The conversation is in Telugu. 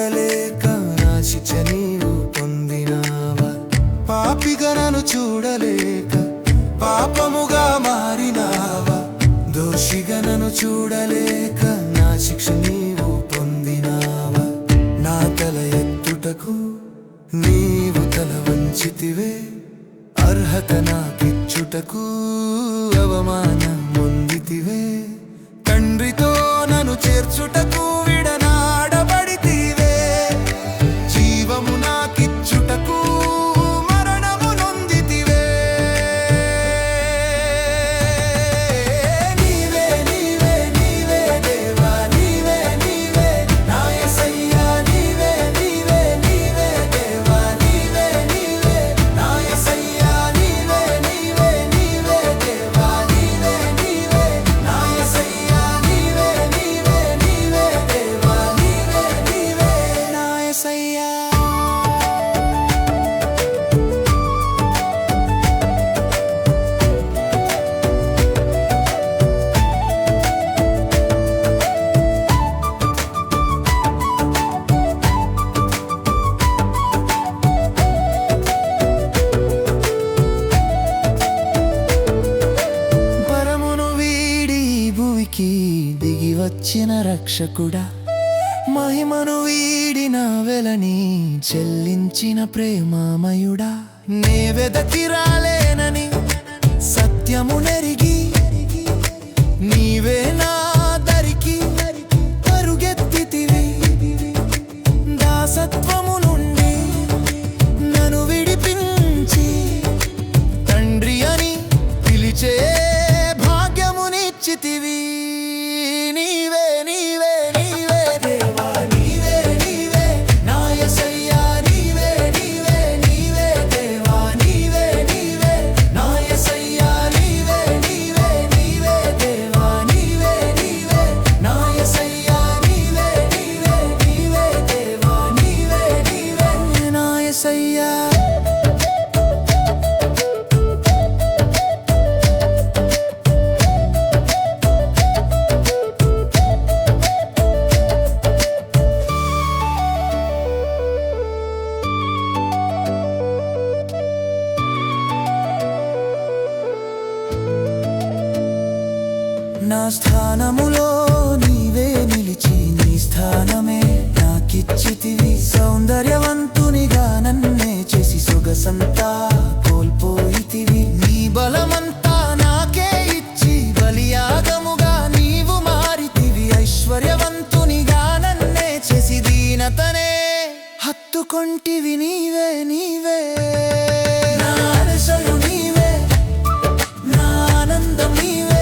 చూడలేక నా శిక్ష నీవు పొందినావా. పాపిగా నన్ను చూడలేక పాపముగా మారినావా. దోషిగా నన్ను చూడలేక నా శిక్ష నీవు పొందినావా. నా తల ఎత్తుటకు నీవు తల వంచితివే. అర్హత నాకిచ్చుటకు అవమానం పొందితివే. తండ్రితో నన్ను చేర్చుటకు విడనాడబడితివే. జీవము నాకిచ్చుటకు మరణము నొందితివే. నీవే నీవే నీవే దేవా, నీవే నీవే నా యేసయ్యా. నీవే నీవే నీవే దేవా, నీవే నీవే నా యేసయ్యా. నీవే నీవే నీవే దేవా, నీవే నీవే నా యేసయ్యా. నీవే నీవే నీవే దేవా, నీవే నీవే నా యేసయ్యా. పరమును వీడి భూమికి దిగి వచ్చిన రక్షకుడా. మహిమను వీడిన వెలని చెల్లించిన ప్రేమామయుడా. నే వెదకి రాలేనని సత్యము నెరిగి నీవే నా దరికి పరుగెత్తితివి. దాసత్వము నుండి నన్ను విడిపించి తండ్రి అని పిలిచే భాగ్యమునిచ్చితివి. నీవే నీవే నీవే దేవా, నీవే నీవే నా యేసయ్యా. నీవే నీవే నీవే దేవా, నీవే నీవే నా యేసయ్యా. నీవే నీవే నీవే దేవా, నీవే నీవే నా యేసయ్యా. నీవే నీవే నీవే దేవా, నీవే నీవే నా యేసయ్యా. నా స్థానములో నీవే నిలిచి నీ స్థానమే నాకిచ్చితివి. సౌందర్యవంతునిగా నన్నే చేసి సొగసంతా కోల్పోయితివి. నీ బలమంతా నాకే ఇచ్చి బలియాగముగా నీవు మారితివి. ఐశ్వర్యవంతునిగా నన్నే చేసి దీనతనే హత్తుకొంటివి. నీవే నీవే నా ఆశలు, నీవే నా ఆనందం, నీవే